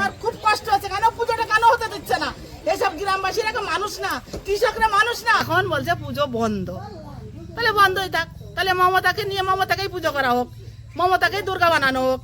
আমার খুব কষ্ট হচ্ছে, কেন পুজোটা কেন হতে দিচ্ছে না? এইসব গ্রামবাসীরা মানুষ না, কৃষকরা মানুষ না। এখন বলছে পুজো বন্ধ, তাহলে বন্ধই থাক, তাহলে মমতাকে নিয়ে মমতাকেই পুজো করা হোক, মমতাকেই দুর্গা বানানো হোক।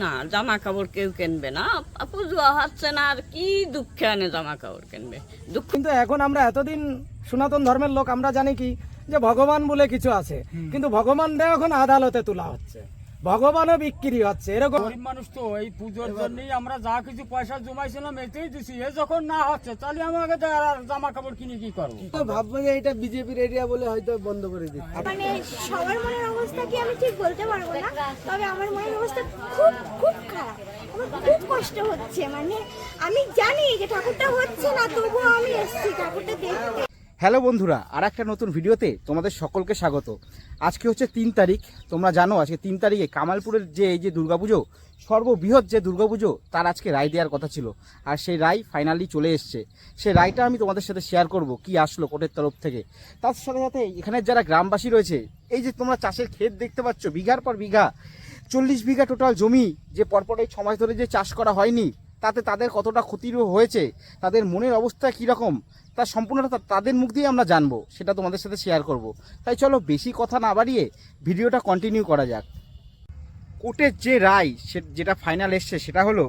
না, জামা কাপড় কেউ কিনবে না, পুজো হচ্ছে না, আর কি দুঃখে আনে জামা কাপড় কিনবে দুঃখ। কিন্তু এখন আমরা এতদিন সনাতন ধর্মের লোক আমরা জানি কি যে ভগবান বলে কিছু আছে, কিন্তু ভগবানটাও এখন আদালতে তোলা হচ্ছে, ভগবানও বিক্রি হচ্ছে এরকম। গরিব মানুষ তো এই পুজোর জন্যই আমরা যা কিছু পয়সা জমাইছিলাম এতেই দিছি, এ যখন না হচ্ছে তাহলে আমাকে তো আর জামা কাপড় কিনে কি করবো? ভাববো যে এটা বিজেপির এরিয়া বলে হয়তো বন্ধ করে দিচ্ছে। মানে সবার মনের অবস্থা কি আমি ঠিক বলতে পারবো না, তবে আমার মনের অবস্থা খুব খুব খারাপ, আমার খুব কষ্ট হচ্ছে। মানে আমি জানি যে ঠাকুরটা হচ্ছে না, তবুও আমি এসেছি ঠাকুরটা দেখতে। হ্যালো বন্ধুরা, আর একটা নতুন ভিডিওতে তোমাদের সকলকে স্বাগত। আজকে হচ্ছে 3 তারিখ। তোমরা জানো আজকে 3 তারিখে কামালপুরের যে এই যে দুর্গাপুজো, সর্ববৃহৎ যে দুর্গাপুজো, তার আজকে রায় দেওয়ার কথা ছিল। আর সেই রায় ফাইনালি চলে এসছে। সেই রায়টা আমি তোমাদের সাথে শেয়ার করব, কি আসলো কোর্টের তরফ থেকে। তার সাথে সাথে এখানে যারা গ্রামবাসী রয়েছে, এই যে তোমরা চাষের ক্ষেত দেখতে পাচ্ছ, বিঘার পর বিঘা, 40 বিঘা টোটাল জমি, যে পরপর এই 6 মাস ধরে যে চাষ করা হয়নি, তাতে তাদের কতটা ক্ষতি হয়েছে, তাদের মনের অবস্থা কীরকম, তার সম্পূর্ণটা তাদের মুখ দিয়ে আমরা জানবো, সেটা তোমাদের সাথে শেয়ার করব। তাই চলো বেশি কথা না বাড়িয়ে ভিডিওটা কন্টিনিউ করা যাক। কোর্টের যে রায় যেটা ফাইনাল এসছে সেটা হলো,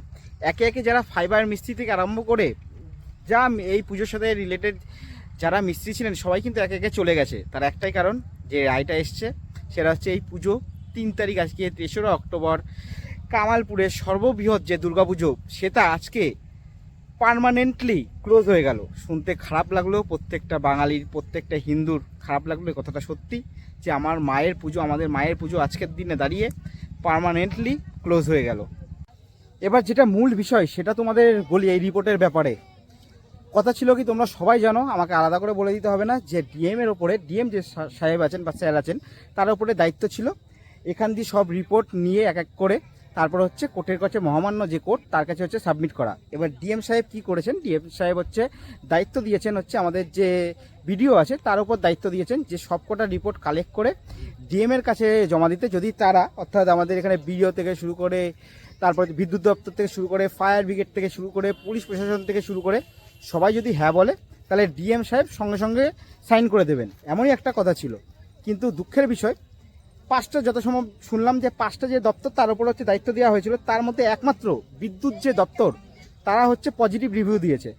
একে একে যারা ফাইবার মিস্ত্রি থেকে আরম্ভ করে যা এই পুজোর সাথে রিলেটেড যারা মিস্ত্রি ছিলেন, সবাই কিন্তু একে একে চলে গেছে। তার একটাই কারণ, যে রায়টা এসছে সেটা হচ্ছে এই পুজো 3 তারিখ, আজকে 3রা অক্টোবর, কামালপুরের সর্ববৃহৎ যে দুর্গাপুজো, সেটা আজকে পার্মানেন্টলি ক্লোজ হয়ে গেল। শুনতে খারাপ লাগলো, প্রত্যেকটা বাঙালির, প্রত্যেকটা হিন্দুর খারাপ লাগলো এই কথাটা সত্যি, যে আমার মায়ের পুজো, আমাদের মায়ের পুজো আজকের দিনে দাঁড়িয়ে পার্মানেন্টলি ক্লোজ হয়ে গেল। এবার যেটা মূল বিষয় সেটা তোমাদের বলি, এই রিপোর্টের ব্যাপারে কথা ছিল কি, তোমরা সবাই জানো, আমাকে আলাদা করে বলে দিতে হবে না, যে ডিএমের ওপরে, ডিএম যে সাহেব আছেন বা স্যার আছেন, তার উপরে দায়িত্ব ছিল এখান দিয়ে সব রিপোর্ট নিয়ে এক এক করে তারপর হচ্ছে কোর্টের কাছে, মহামান্য যে কোর্ট, তার কাছে হচ্ছে সাবমিট করা। এবার ডিএম সাহেব কি করেছেন, ডিএম সাহেব হচ্ছে দায়িত্ব দিয়েছেন হচ্ছে আমাদের যে বিডিও আছে তার উপর দায়িত্ব দিয়েছেন যে সবকটা রিপোর্ট কালেক্ট করে ডিএমের কাছে জমা দিতে। যদি তারা, অর্থাৎ আমাদের এখানে বিডিও থেকে শুরু করে, তারপর বিদ্যুৎ দপ্তর থেকে শুরু করে, ফায়ার ব্রিগেড থেকে শুরু করে, পুলিশ প্রশাসন থেকে শুরু করে সবাই যদি হ্যাঁ বলে, তাহলে ডিএম সাহেব সঙ্গে সঙ্গে সাইন করে দেবেন, এমনই একটা কথা ছিল। কিন্তু দুঃখের বিষয়, 5টা যত সময় শুনলাম যে 5টা যে দপ্তর তার উপর হচ্ছে দায়িত্ব দেওয়া হয়েছিল, তার মধ্যে একমাত্র বিদ্যুৎ যে দপ্তর, তারা হচ্ছে পজিটিভ রিভিউ দিয়েছে।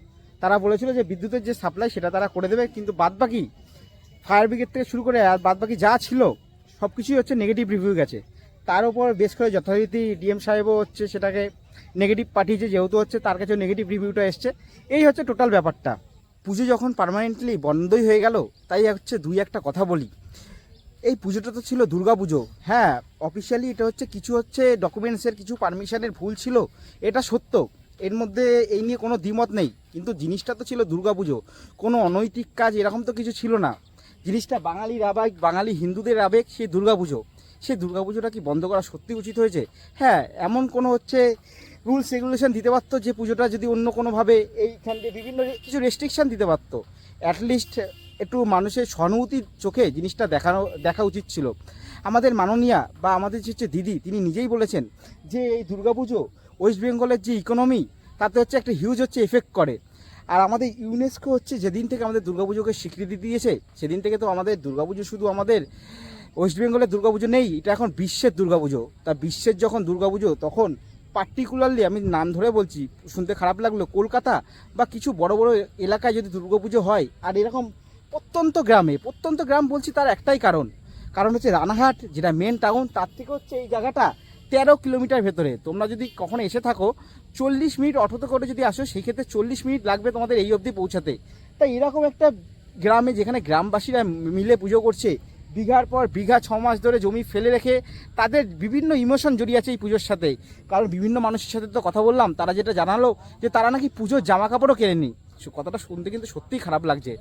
তারা বলেছিল যে বিদ্যুতের যে সাপ্লাই সেটা তারা করে দেবে, কিন্তু বাদবাকি ফায়ার ব্রিগেড থেকে শুরু করে আর বাদবাকি যা ছিল সব কিছুই হচ্ছে নেগেটিভ রিভিউ গেছে। তার উপর বেশ করে যথারীতি ডিএম সাহেবও হচ্ছে সেটাকে নেগেটিভ পাঠিয়েছে, যেহেতু হচ্ছে তার কাছেও নেগেটিভ রিভিউটা এসছে। এই হচ্ছে টোটাল ব্যাপারটা। পুজো যখন পার্মানেন্টলি বন্ধই হয়ে গেল, তাই হচ্ছে 2-1টা কথা বলি। এই পুজোটা তো ছিল দুর্গা পুজো, হ্যাঁ, অফিসিয়ালি এটা হচ্ছে কিছু হচ্ছে ডকুমেন্টসের, কিছু পারমিশনের ভুল ছিল, এটা সত্য, এর মধ্যে এই নিয়ে কোনো দ্বিমত নেই। কিন্তু জিনিসটা তো ছিল দুর্গা পুজো, কোনো অনৈতিক কাজ এরকম তো কিছু ছিল না। জিনিসটা বাঙালির আবেগ, বাঙালি হিন্দুদের আবেগ, সেই দুর্গা পুজো, সেই দুর্গা পুজোটা কি বন্ধ করা সত্যি উচিত হয়েছে? হ্যাঁ, এমন কোনো হচ্ছে রুলস রেগুলেশন দিতে পারতো যে পুজোটা যদি অন্য কোনোভাবে এইখান দিয়ে বিভিন্ন কিছু রেস্ট্রিকশান দিতে পারতো। অ্যাটলিস্ট একটু মানুষের সহানুভূতির চোখে জিনিসটা দেখা উচিত ছিল। আমাদের মাননীয়া বা আমাদের যে হচ্ছে দিদি, তিনি নিজেই বলেছেন যে এই দুর্গাপুজো ওয়েস্ট বেঙ্গলের যে ইকোনমি, তাতে হচ্ছে একটা হিউজ হচ্ছে এফেক্ট করে। আর আমাদের ইউনেস্কো হচ্ছে যেদিন থেকে আমাদের দুর্গাপুজোকে স্বীকৃতি দিয়েছে, সেদিন থেকে তো আমাদের দুর্গাপুজো শুধু আমাদের ওয়েস্ট বেঙ্গলের দুর্গাপুজো নেই, এটা এখন বিশ্বের দুর্গাপুজো। তা বিশ্বের যখন দুর্গাপুজো, তখন পার্টিকুলারলি আমি নাম ধরে বলছি, শুনতে খারাপ লাগলো, কলকাতা বা কিছু বড় বড় এলাকায় যদি দুর্গাপুজো হয়, আর এরকম প্রত্যন্ত গ্রাম বলছি, তার একটাই কারণ হচ্ছে রানাঘাট যেটা মেন টাউন, তার থেকে হচ্ছে এই জায়গাটা 13 কিলোমিটার ভেতরে। তোমরা যদি কখনো এসে থাকো, 40 মিনিট অটোতে করে যদি আসো, সেই ক্ষেত্রে 40 মিনিট লাগবে তোমাদের এই অবধি পৌঁছাতে। তাই এরকম একটা গ্রামে, যেখানে গ্রামবাসীরা মিলে পুজো করছে, বিঘার পর বিঘা 6 মাস ধরে জমি ফেলে রেখে, তাদের বিভিন্ন ইমোশন জড়িয়ে আছে এই পুজোর সাথে। কারণ বিভিন্ন মানুষের সাথে তো কথা বললাম, তারা যেটা জানালো যে তারা নাকি পুজোর জামা কাপড়ও কেনেনি। কথাটা শুনতে কিন্তু সত্যিই খারাপ লাগছে।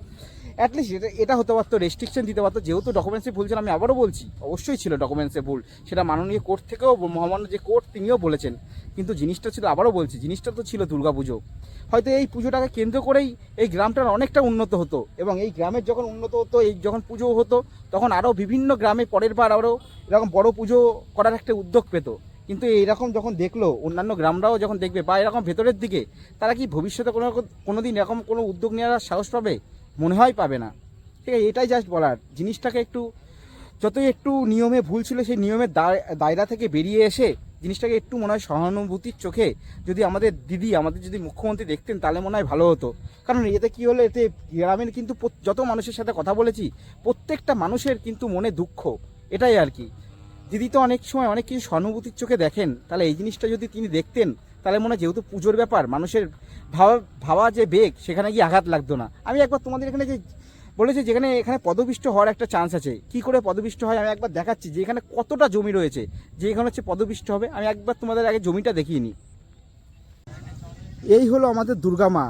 অ্যাটলিস্ট এটা হতে পারতো, রেস্ট্রিকশন দিতে পারতো। যেহেতু ডকুমেন্টসে ভুল ছিল, আমি আবারও বলছি, অবশ্যই ছিল ডকুমেন্টসে ভুল, সেটা মাননীয় কোর্ট থেকেও, মহামান্য যে কোর্ট তিনিও বলেছেন। কিন্তু জিনিসটা ছিল, আবারও বলছি, জিনিসটা তো ছিল দুর্গাপুজো। হয়তো এই পুজোটাকে কেন্দ্র করেই এই গ্রামটার অনেকটা উন্নত হতো, এবং এই গ্রামের যখন উন্নত হতো, এই যখন পুজো হতো, তখন আরও বিভিন্ন গ্রামে পরের বার আরও এরকম বড় পুজো করার একটা উদ্যোগ পেত। কিন্তু এইরকম যখন দেখলো অন্যান্য গ্রামরাও যখন দেখবে বা এরকম ভেতরের দিকে, তারা কি ভবিষ্যতে কোনো দিন এরকম কোনো উদ্যোগ নেওয়ার সাহস পাবে? মনে হয় পাবে না। ঠিক আছে, এটাই জাস্ট বলার। জিনিসটাকে একটু যতই একটু নিয়মে ভুল ছিল সেই নিয়মের দায়রা থেকে বেরিয়ে এসে জিনিসটাকে একটু মনে হয় সহানুভূতির চোখে যদি আমাদের দিদি, আমাদের যদি মুখ্যমন্ত্রী দেখতেন তাহলে মনে হয় ভালো হতো। কারণ এতে কী হলো, এতে গ্রামের কিন্তু যত মানুষের সাথে কথা বলেছি প্রত্যেকটা মানুষের কিন্তু মনে দুঃখ, এটাই আর কি। দিদি তো অনেক সময় অনেক কিছু সহানুভূতির চোখে দেখেন, তাহলে এই জিনিসটা যদি তিনি দেখতেন তাহলে মনে হয় যেহেতু পুজোর ব্যাপার, মানুষের ভাবা যে বেগ সেখানে গিয়ে আঘাত লাগতো না। আমি একবার তোমাদের এখানে যে বলেছে যেখানে এখানে পদপিষ্ট হওয়ার একটা চান্স আছে, কি করে পদপিষ্ট হয় আমি একবার দেখাচ্ছি, যে এখানে কতটা জমি রয়েছে যে এখানে হচ্ছে পদপিষ্ট হবে। আমি একবার তোমাদের আগে জমিটা দেখিয়ে নিই। এই হলো আমাদের দুর্গা মা,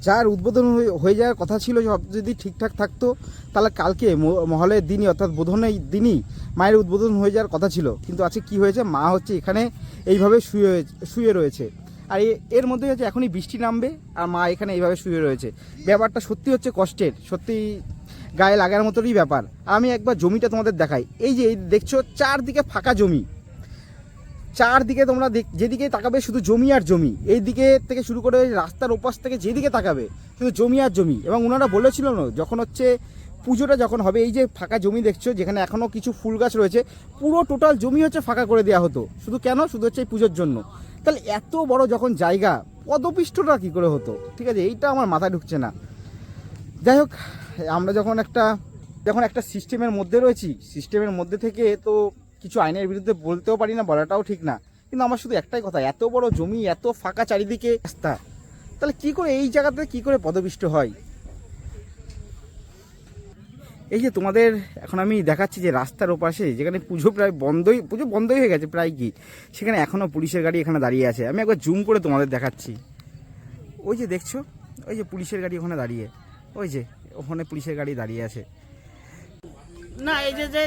যার উদ্বোধন হয়ে যাওয়ার কথা ছিল, সব যদি ঠিকঠাক থাকতো তাহলে কালকে মহলের দিনই অর্থাৎ বোধনের দিনই মায়ের উদ্বোধন হয়ে যাওয়ার কথা ছিল। কিন্তু আজকে কি হয়েছে, মা হচ্ছে এখানে এইভাবে শুয়ে রয়েছে। আর এর মধ্যে হচ্ছে এখনই বৃষ্টি নামবে আর মা এখানে এইভাবে শুয়ে রয়েছে। ব্যাপারটা সত্যি হচ্ছে কষ্টের, সত্যি গায়ে লাগার মতোই ব্যাপার। আমি একবার জমিটা তোমাদের দেখাই। এই যে দেখছো চারদিকে ফাঁকা জমি, চারদিকে তোমরা যেদিকে তাকাবে শুধু জমি আর জমি। এই দিকে থেকে শুরু করে রাস্তার ওপাশ থেকে যেদিকে তাকাবে শুধু জমি আর জমি। এবং ওনারা বলেছিল না যখন হচ্ছে পুজোটা যখন হবে, এই যে ফাঁকা জমি দেখছো যেখানে এখনও কিছু ফুল গাছ রয়েছে, পুরো টোটাল জমি হচ্ছে ফাঁকা করে দেওয়া হতো। শুধু কেন? শুধু হচ্ছে এই পুজোর জন্য। তাহলে এত বড় যখন জায়গা, পদপিষ্টটা কী করে হতো? ঠিক আছে, এইটা আমার মাথায় ঢুকছে না। যাই হোক, আমরা যখন একটা সিস্টেমের মধ্যে রয়েছি, সিস্টেমের মধ্যে থেকে তো কিছু আইনের বিরুদ্ধে বলতেও পারি না, বলাটাও ঠিক না। কিন্তু আমার শুধু একটাই কথা, এত বড় জমি, এত ফাঁকা চারিদিকে রাস্তা, তাহলে কি করে এই জায়গাতে কি করে পদপিষ্ট হয়? এই যে তোমাদের এখন আমি দেখাচ্ছি যে রাস্তার ওপাশে যেখানে পুজো বন্ধই হয়ে গেছে প্রায়, কি সেখানে এখনও পুলিশের গাড়ি এখানে দাঁড়িয়ে আছে। আমি একবার জুম করে তোমাদের দেখাচ্ছি। ওই যে দেখছো, ওই যে পুলিশের গাড়ি ওখানে দাঁড়িয়ে, ওই যে ওখানে পুলিশের গাড়ি দাঁড়িয়ে আছে। না, এই যে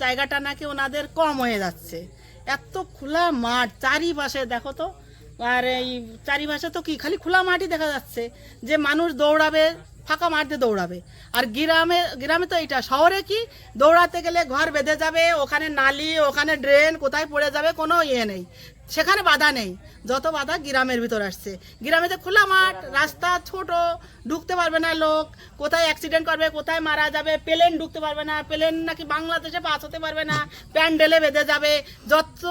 জায়গাটা নাকি ওনাদের কম হয়ে যাচ্ছে। এত খোলা মাঠ চারিপাশে, দেখো তো। আর এই চারিপাশে তো কি খালি খোলা মাঠই দেখা যাচ্ছে, যে মানুষ দৌড়াবে, ফাঁকা মাঠ দিয়ে দৌড়াবে। আর গ্রামে তো এইটা, শহরে কি দৌড়াতে গেলে ঘর বেঁধে যাবে, ওখানে নালি, ওখানে ড্রেন, কোথায় পড়ে যাবে কোনো ইয়ে নেই, সেখানে বাধা নেই। যত বাধা গ্রামের ভিতর আসছে। গ্রামে যে খোলা মাঠ, রাস্তা ছোট, ঢুকতে পারবে না লোক, কোথায় অ্যাক্সিডেন্ট করবে, কোথায় মারা যাবে, প্লেন ঢুকতে পারবে না, প্লেন নাকি বাংলাদেশে পাস হতে পারবে না, প্যান্ডেলে বেঁধে যাবে। যত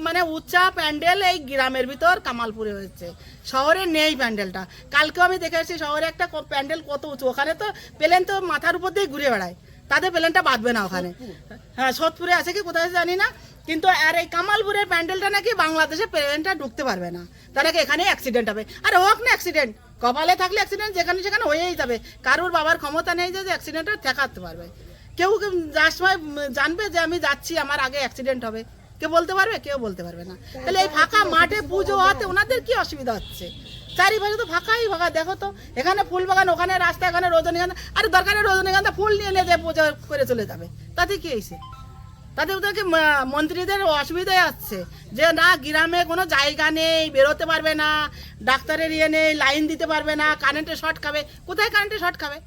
মানে উচ্চা প্যান্ডেল এই গ্রামের ভিতর কামালপুরে হয়েছে, শহরে নেই প্যান্ডেলটা। কালকেও আমি দেখে এসেছি শহরে একটা প্যান্ডেল কত উঁচু, ওখানে তো প্লেন তো মাথার উপর দিয়ে ঘুরে বেড়ায়, তাদের প্লেনটা বাঁধবে না ওখানে। হ্যাঁ, সোদপুরে আছে কি কোথায় জানি না, কিন্তু আর এই কামালপুরের প্যান্ডেলটা নাকি বাংলাদেশে প্লেনটা ঢুকতে পারবে না, তার নাকি এখানে অ্যাক্সিডেন্ট হবে। আরে হোক না অ্যাক্সিডেন্ট, কপালে থাকলে অ্যাক্সিডেন্ট যেখানে সেখানে হয়েই যাবে। কারোর বাবার ক্ষমতা নেই যে অ্যাক্সিডেন্টটা ঠেকাতে পারবে। কেউ যার সময় জানবে যে আমি যাচ্ছি, আমার আগে অ্যাক্সিডেন্ট হবে, কেউ বলতে পারবে? কেউ বলতে পারবে না। তাহলে এই ফাঁকা মাঠে পুজো হতে ওনাদের কি অসুবিধা হচ্ছে? চারিপাশে তো ফাঁকাই ফাঁকা, দেখো তো। এখানে ফুল বাগান, ওখানে রাস্তা, এখানে রজনীগন্ধা। আরে দরকারে রজনীগন্ধা ফুল নিয়ে যে পুজো করে চলে যাবে, তাতে কি হয়েছে? তাদের ওদেরকে মন্ত্রীদের অসুবিধায় আসছে যে না, গ্রামে কোনো জায়গা নেই, বেরোতে পারবে না, ডাক্তারের ইয়ে নেই, লাইন দিতে পারবে না, কারেন্টের শর্ট খাবে। কোথায় কারেন্টের শর্ট খাবে?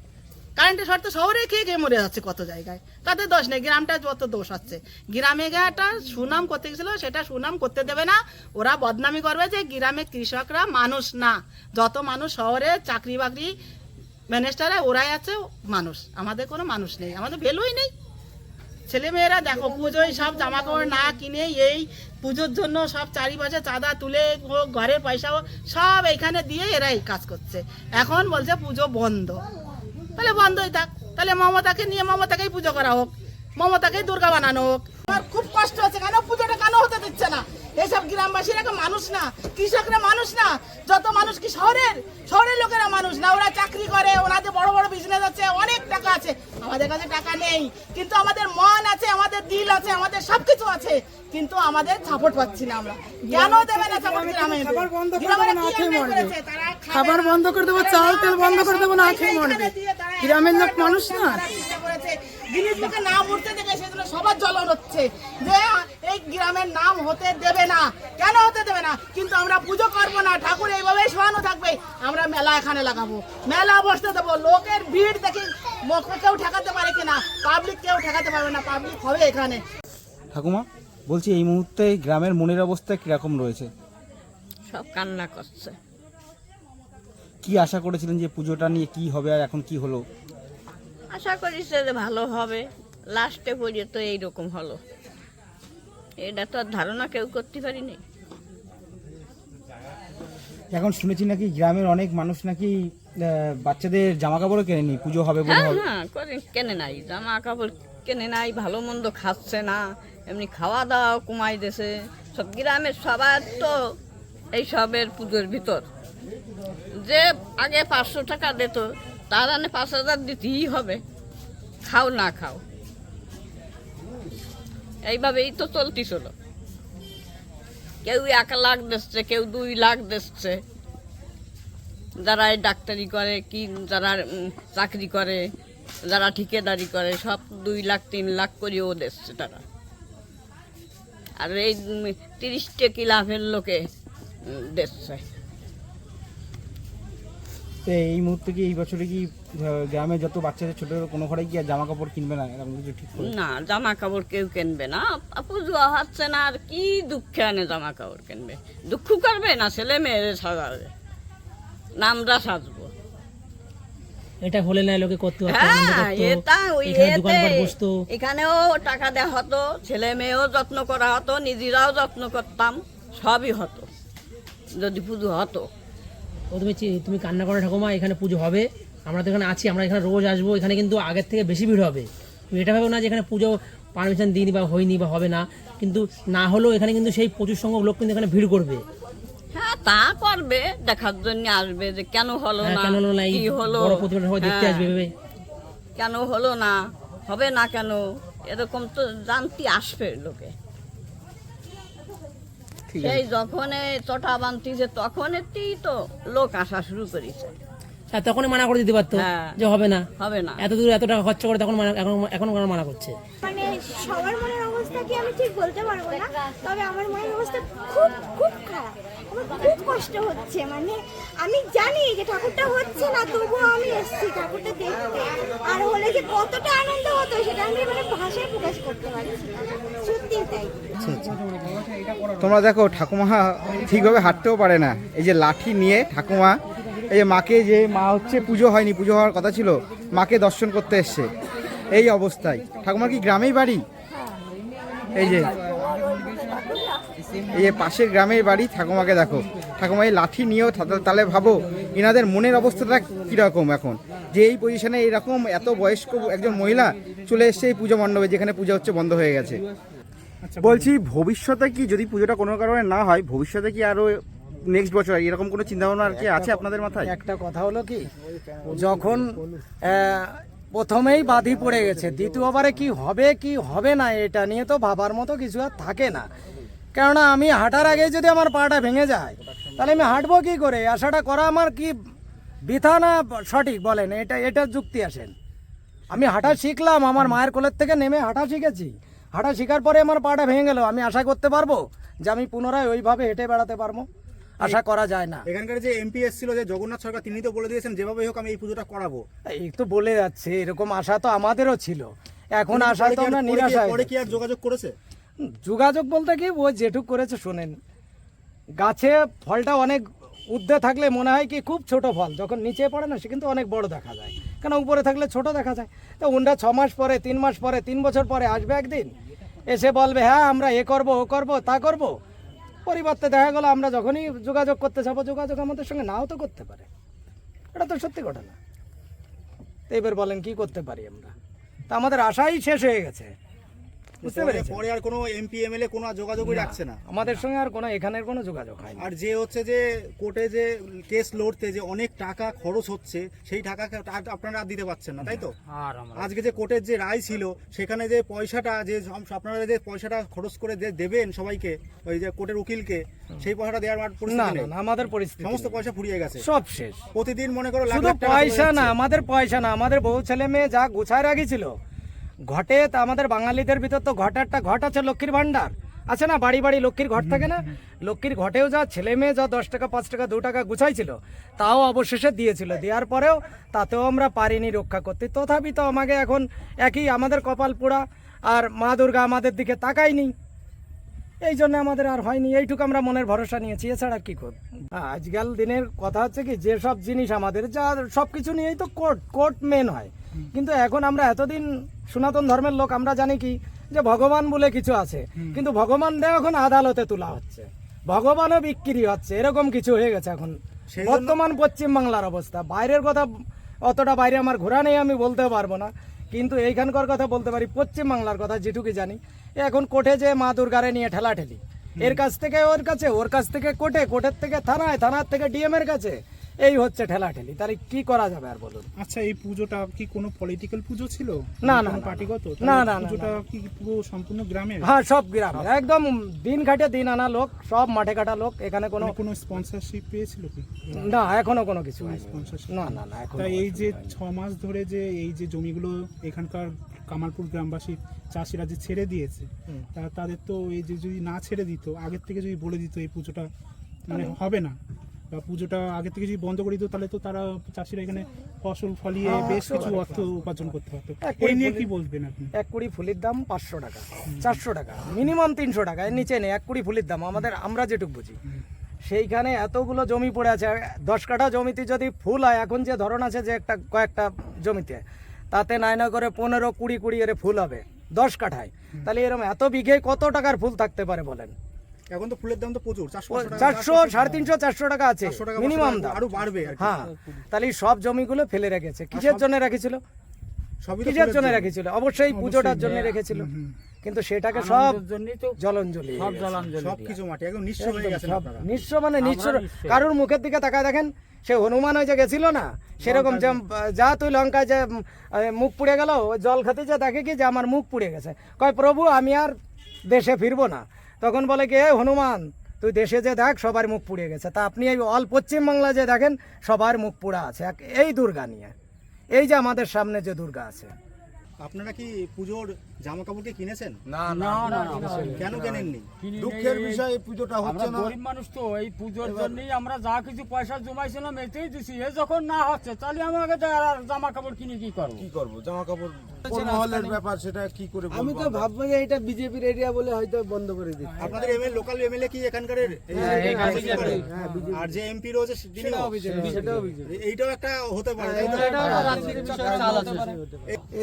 কারেন্টের শর্ট তো শহরে খেয়ে খেয়ে মরে যাচ্ছে কত জায়গায়, তাদের দোষ নেই। গ্রামটা যত দোষ হচ্ছে, গ্রামে একটা সুনাম করতে গেছিলো, সেটা সুনাম করতে দেবে না। ওরা বদনামি করবে যে গ্রামে কৃষকরা মানুষ না, যত মানুষ শহরে চাকরি বাকরি ম্যানেজাররা ওরাই আছে মানুষ, আমাদের কোনো মানুষ নেই, আমাদের ভ্যালুই নেই। ছেলেমেয়েরা দেখো পুজোয় সব জামা কাপড় না কিনে এই পুজোর জন্য সব চারিপাশে চাঁদা তুলে হোক, ঘরের পয়সা হোক, সব এইখানে দিয়ে এরাই কাজ করছে। এখন বলছে পুজো বন্ধ, তাহলে বন্ধই থাক, তাহলে মমতাকে নিয়ে মমতাকেই পুজো করা হোক, মমতাকেই দুর্গা বানানো হোক। আমার খুব কষ্ট হচ্ছে, কেন পুজোটা কেন হতে দিচ্ছে না? এইসব গ্রামবাসীরা মানুষ না, কৃষকরা মানুষ না, যত মানুষ কি শহরের লোকেরা মানুষ না? ওরা চাকরি করে, ওনাদের বড় বড় বিজনেস আছে, অনেক টাকা আছে। আমাদের কাছে টাকা নেই, কিন্তু আমাদের মন আছে, আমাদের দিল আছে, আমাদের সবকিছু আছে, কিন্তু আমাদের সাপোর্ট পাচ্ছি না। আমরা কেন দেবে না সাপোর্ট? খাবার বন্ধ করে দেবো, না খেয়ে মরবে। খাবার বন্ধ করে দেবো, চাল তেল বন্ধ করে দেবো, না খেয়ে মরবে। গ্রামের লোক মানুষ না, জিনিসটাকে না উঠতে দেবে, সেজন্য সবার জ্বলন হচ্ছে যে এই গ্রামের নাম হতে দেবে না। কেন হতে দেবে না? কিন্তু আমরা পুজো করবো না, ঠাকুর এইভাবেই শোয়ানো থাকবে। আমরা মেলা এখানে লাগাবো, মেলা বসতে দেবো, লোকের ভিড় দেখে কেউ ঠেকাতে পারে কিনা? পাবলিক কেউ ঠেকাতে পারবে না, পাবলিক হবে এখানে। ঠাকুমা, বলছি এই মুহূর্তে গ্রামের মনের অবস্থা কিরকম রয়েছে? সব কান্না করছে। কি আশা করেছিলেন যে পুজোটা নিয়ে কি হবে আর এখন কি হলো? আশা করিছে যে ভালো হবে, লাস্টে পর্যন্ত এইরকম হলো। এটা তো আর ধারণা কেউ করতে পারিনি। এখন শুনেছি নাকি গ্রামের অনেক মানুষ নাকি বাচ্চাদের জামা কাপড়ও কেনেনি, পুজো হবে বলে। হ্যাঁ হ্যাঁ করে কেনে নাই, জামা কাপড় কেনে নাই, ভালো মন্দ খাচ্ছে না, এমনি খাওয়া দাওয়া কমাই দিয়েছে। সব গ্রামের সবার তো এইসবের পুজোর ভিতর যে আগে 500 টাকা দিত, তার আনে 5000 দিতেই হবে, খাও না খাও। এইভাবেই তো চলতেছিল। কেউ 1 লাখ দিচ্ছে, কেউ 2 লাখ দিচ্ছে, যারা এই ডাক্তারি করে কি যারা চাকরি করে, যারা ঠিকাদারি করে, সব 2 লাখ 3 লাখ করেও দিচ্ছে তারা। আর এই 30 টাকা লাভের লোকে দিচ্ছে। তো এই মুহূর্তে কি এই বছরে কি গ্রামে যত বাচ্চাদের ছোট কোনো ঘরে কি আর জামা কাপড় কিনবে না, এরকম কিছু ঠিক করে? না, জামা কাপড় কেউ কিনবে না, পুজো হচ্ছে না, আর কি দুঃখে আনে জামা কাপড় কিনবে? দুঃখ করবে না, ছেলে মেয়েরে সাজাবে, নামরা সাজবো। এটা হলে না লোকে করতে পারতো, হ্যাঁ, আনন্দ করতো, এটা ওই এখানে এতে দোকানপাট বসতো। এখানেও টাকা দেওয়া হতো, ছেলে মেয়েও যত্ন করা হতো, নিজেরাও যত্ন করতাম, সবই হতো যদি পুজো হতো। ও তুমি কান্না করো ঠাকুমা, এখানে পুজো হবে, আমরা তো এখানে আছি, আমরা এখানে রোজ আসবো, এখানে কিন্তু আগের থেকে বেশি ভিড় হবে। তুমি এটা ভাবো না যে এখানে পুজো পারমিশন দিইনি বা হয়নি বা হবে না, কিন্তু না হলেও এখানে কিন্তু সেই প্রচুর সংখ্যক লোক কিন্তু এখানে ভিড় করবে। হ্যাঁ, তা করবে, দেখার জন্য আসবে যে কেন হলো হ্যাঁ, না, কেন হলো না, এই কি হলো, বড় প্রতিমাটা সবাই দেখতে হ্যাঁ, আসবে ভেবে। কেন হলো না, হবে না কেন, এরকম তো জানতে আসবে লোকে। সেই যখন চটা বানতিছে তখনই তো লোক আসা শুরু করেছে। আর তখনই মানা করে দিতে পারতো হ্যাঁ। যে হবে না, হবে না। এত দূর এত টাকা খরচা করে, তখন এখন মানা করছে। মানে সবার মনের অবস্থা কি আমি ঠিক বলতে পারবো না, তবে আমার মনের অবস্থা খুব খুব খারাপ। আমার খুব কষ্ট হচ্ছে, মানে আমি জানি যে ঠাকুরটা হচ্ছে না, তবুও আমি এসেছি ঠাকুরটা দেখতে। আর হলে যে কতটা আনন্দ হতো সেটা আমি মানে ভাষায় প্রকাশ করতে পারছি না, সত্যি তাই। তোমরা দেখো ঠাকুমা ঠিকভাবে হাঁটতেও পারে না, এই যে লাঠি নিয়ে ঠাকুমা এই যে মাকে, যে মা হচ্ছে পুজো হয়নি, পুজো হওয়ার কথা ছিল, মাকে দর্শন করতে এসছে এই অবস্থায়। ঠাকুমার কি গ্রামেই বাড়ি? এই যে পাশের গ্রামের বাড়ি, ঠাকুমাকে দেখো, ঠাকুমা এই লাঠি নিয়েও, তাহলে ভাবো এনাদের মনের অবস্থাটা কীরকম এখন, যে এই পজিশনে এরকম এত বয়স্ক একজন মহিলা চলে এসছে এই পুজো মণ্ডপে, যেখানে পুজো হচ্ছে বন্ধ হয়ে গেছে। বলছি ভবিষ্যতে কি যদি পুজোটা কোনো কারণে না হয়, ভবিষ্যতে কি আরো নেক্সট বছর এরকম কোনো চিন্তা ভাবনা আর কি আছে আপনাদের মাথায়? একটা কথা হলো কি, যখন প্রথমেই বাধি পড়ে গেছে, দ্বিতীয়বারে কি হবে কি হবে না এটা নিয়ে তো ভাবার মতো কিছু আর থাকে না। কেননা আমি হাঁটার আগে যদি আমার পাটা ভেঙে যায়, তাহলে আমি হাঁটবো কি করে? আশাটা করা আমার কি বৃথা না সঠিক বলেন? এটা যুক্তি আসেন। আমি হাঁটা শিখলাম, আমার মায়ের কোলের থেকে নেমে হাঁটা শিখেছি, হাঁটা শেখার পরে আমার পাটা ভেঙে গেল, আমি আশা করতে পারবো যে আমি পুনরায় ওইভাবে হেঁটে বেড়াতে পারবো? আশা করা যায় না। এখানকার যে এমপি এসেছিল যে জগন্নাথ সরকার, তিনি তো বলে দিয়েছেন যেভাবে হোক আমি এই পুজোটা করাবো। এই তো বলে যাচ্ছে, এরকম আশা তো আমাদেরও ছিল, এখন আশা তো আমরা নিরাশা। পরে কি আর যোগাযোগ করেছে? যোগাযোগ বলতে কি, ও যেটুক করেছে শোনেন, গাছে ফলটা অনেক ঊর্ধ্বে থাকলে মনে হয় কি খুব ছোট ফল, যখন নিচে পড়ে না সে কিন্তু অনেক বড় দেখা যায়, কেন উপরে থাকলে ছোট দেখা যায়। তো ওনরা 6 মাস পরে, 3 মাস পরে, 3 বছর পরে আসবে একদিন, এসে বলবে হ্যাঁ আমরা এ করবো ও করবো তা করবো। পরিবর্তে দেখা গেল আমরা যখনই যোগাযোগ করতে যাবো, যোগাযোগ আমাদের সঙ্গে নাও তো করতে পারে, এটা তো সত্যি ঘটনা। তো এবার বলেন কি করতে পারি আমরা? তা আমাদের আশাই শেষ হয়ে গেছে, বুঝতে পেরেছেন? পরে আর কোনো এমপি এমএলএ কোনো যোগাযোগই রাখছে না আমাদের সঙ্গে, আর কোনো এখানের কোনো যোগাযোগ হয় না। আর যে হচ্ছে যে কোর্টে যে কেস লড়তে যে অনেক টাকা খরচ হচ্ছে, সেই টাকা আপনারা আর দিতে পারছেন না, তাই তো? আজকে যে কোর্টের যে রায় ছিল, সেখানে যে পয়সাটা, যে আপনারা যে পয়সাটা খরচ করে যে দেবেন সবাইকে, ওই যে কোর্টের উকিলকে, সেই পয়সাটা দেওয়ার না পরিস্থিতি নেই। না, আমাদের পরিস্থিতি সমস্ত নেই। পয়সা ফুরিয়ে গেছে, সব শেষ। প্রতিদিন মনে করো লাখ শুধু লাখ টাকা পয়সা চলে না, যাচ্ছে। আমাদের পয়সা না, আমাদের বহু ছেলে মেয়ে যা গুছায় রাখিছিল ঘটে, তা আমাদের বাঙালিদের ভিতর তো ঘটারটা ঘট আছে, লক্ষ্মীর ভান্ডার আছে না, বাড়ি বাড়ি লক্ষ্মীর ঘট থাকে না, লক্ষ্মীর ঘটেও যা ছেলে মেয়ে যা 10 টাকা 5 টাকা 2 টাকা গুছাইছিল, তাও অবশেষে দিয়েছিল, দেওয়ার পরেও তাতেও আমরা পারিনি রক্ষা করতে। তথাপি তো আমাকে এখন একই আমাদের কপাল পোড়া, আর মা দুর্গা আমাদের দিকে তাকায়নি, এই জন্য আমাদের আর হয়নি, এইটুকু আমরা মনের ভরসা নিয়েছি, এছাড়া কি করব। আজকাল দিনের কথা হচ্ছে কি, যে সব জিনিস আমাদের যা সব কিছু নিয়েই তো কোর্ট মেন হয়, কিন্তু এখন আমরা এতদিন সনাতন ধর্মের লোক, আমরা জানি কি যে ভগবান বলে কিছু আছে, কিন্তু ভগবানরা এখন আদালতে তোলা হচ্ছে, ভগবানও বিক্রি হচ্ছে, এরকম কিছু হয়ে গেছে এখন বর্তমান পশ্চিমবাংলার অবস্থা। বাইরের কথা অতটা বাইরে আমার ঘোরা নেই, আমি বলতে পারবো না, কিন্তু এইখানকার কথা বলতে পারি, পশ্চিমবাংলার কথা যেটুকু জানি। এখন কোর্টে যে মা দুর্গারে নিয়ে ঠেলাঠেলি, এর কাছ থেকে ওর কাছে, ওর কাছ থেকে কোর্টে, কোর্টের থেকে থানায়, থানার থেকে ডিএম এর কাছে, এই হচ্ছে ঠেলাঠেলি। তাহলে কি করা যাবে আর বলুন। আচ্ছা, এই পুজোটা কি কোনো পলিটিক্যাল পুজো ছিল? না, না, কোনো না, পার্টিগত? না, না, না, পুজোটা কি পুরো সম্পূর্ণ গ্রামের? হ্যাঁ, সব গ্রাম, একদম দিন খাটে দিন আনা লোক, সব মাঠে কাটা লোক, এখানে কোনো কোনো স্পন্সরশিপ পেয়েছিল কি? না, এখনো কোনো কিছু হয়নি। স্পন্সরশিপ? না, না, না, এখন তাই এই যে 6 মাস ধরে যে এই যে জমিগুলো এখানকার কামালপুর গ্রামবাসী চাষিরা যে ছেড়ে দিয়েছে, তাদের তো এই যে যদি না ছেড়ে দিত, আগের থেকে যদি বলে দিত এই পুজোটা মানে হবে না, বা পুজোটা আগে থেকে যদি বন্ধ করে দিত, তাহলে তো তারা চাষিরা এখানে ফসল ফলিয়ে বেশ কিছু অর্থ উপার্জন করতে পারতো। এই নিয়ে কি বলবেন আপনি? এক কুড়ি ফুলির দাম 500 টাকা, 400 টাকা, মিনিমাম 300 টাকা, এর নিচে নেই। এক কুড়ি ফুলির দাম আমাদের, আমরা যেটুকু বুঝি, সেইখানে এতগুলো জমি পড়ে আছে, 10 কাঠা জমিতে যদি ফুল হয়, এখন যে ধরন আছে যে একটা কয়েকটা জমিতে, তাতে নাই না করে 15-20 এর ফুল হবে 10 কাঠায়, তাহলে এরকম এত বিঘে কত টাকার ফুল থাকতে পারে বলেন? এখন তো ফুলের দাম তো প্রচুর, 400, 350, 400 টাকা আছে মিনিমাম দাম, আরো বাড়বে। হ্যাঁ, তাহলে এই সব জমিগুলো ফেলে রেখেছে। কিসের জন্য রেখেছিল? কিসের জন্য রেখেছিল? অবশ্যই পুজোটার জন্য রেখেছিল, কিন্তু সেটাকে সব জলাঞ্জলি, সবকিছু মাটি একদম নিঃস্ব হয়ে গেছে। নিঃস্ব মানে নিঃস্ব। কারোর মুখের দিকে তাকায় দেখেন, সে হনুমান হয়ে যে গেছিল না, সেরকম যে যা তুই লঙ্কায় যে মুখ পুড়ে গেল, ওই জল খেতে যে দেখে কি যে আমার মুখ পুড়ে গেছে, কয় প্রভু আমি আর দেশে ফিরবো না। তখন বলে কি, হনুমান তুই দেশে যে দেখ সবার মুখ পুড়ে গেছে। তা আপনি এই অল পশ্চিমবাংলা যে দেখেন সবার মুখ পোড়া আছে এই দুর্গা নিয়ে, এই যে আমাদের সামনে যে দুর্গা আছে। আপনারা কি পুজোর জামা কাপড় কিনেছেন? না না না, কেন কেনেননি? দুঃখের বিষয়, এই পুজোটা হচ্ছে না। গরিব মানুষ তো, এই পুজোর জন্যই আমরা যা কিছু পয়সা জমাইছিলাম এতেই দিছি। এ যখন না হচ্ছে, তাহলে আমাকে তো আর জামা কাপড় কিনে কি করবো? কি করবো? জামা কাপড় মহলের ব্যাপার, সেটা কি করে বলবো? আমি তো ভাববো যে এটা বিজেপির এরিয়া বলে হয়তো বন্ধ করে দিচ্ছে। আপনাদের লোকাল এমএলএ কি এখানকার? আর যে এমপি রয়েছে সেটাও বিজেপি। এইটাও একটা হতে পারে।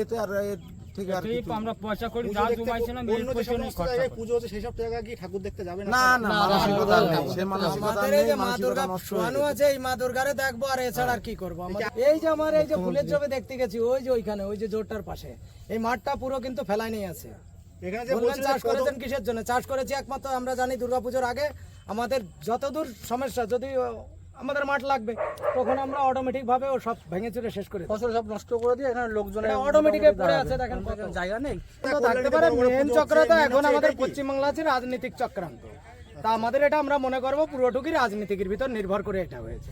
এতে আর ঠিক আর এই আমরা পয়সা করি যা জমাইছিলাম এই পয়সা নিয়ে খরচা করি। পুজো হচ্ছে সেই সব জায়গায় কি ঠাকুর দেখতে যাবে না না, মানসিকতা নেই, সে মানসিকতা আমাদের নেই, এই যে মা মানসিকতা দুর্গা নষ্ট শোয়ানো আছে, এই মা দুর্গারে দেখবো, আর এছাড়া আর কি করবো? এই যে আমার এই যে ফুলের ছবি দেখতে গেছি, ওই যে ওইখানে ওই যে জোরটার পাশে, এই মাঠটা পুরো কিন্তু ফেলাই নিয়ে আছে। এখানে যে বলবেন চাষ করেছেন কিসের জন্য? চাষ করেছি একমাত্র আমরা জানি দুর্গাপুজোর আগে আমাদের যতদূর সমস্যা, যদি আমাদের মাঠ লাগবে, তখন আমরা অটোমেটিক ভাবে ও সব ভেঙে চুরে শেষ করে ফসল সব নষ্ট করে দিয়ে এখানে লোকজন অটোমেটিক পড়ে আছে, দেখেন জায়গা নেই। তো থাকতে পারে মেন চক্র তো এখন আমাদের পশ্চিমবাংলা আছে রাজনৈতিক চক্রান্ত। তা আমাদের এটা আমরা মনে করবো পুরোটুকুই রাজনীতির ভিতর নির্ভর করে এটা হয়েছে।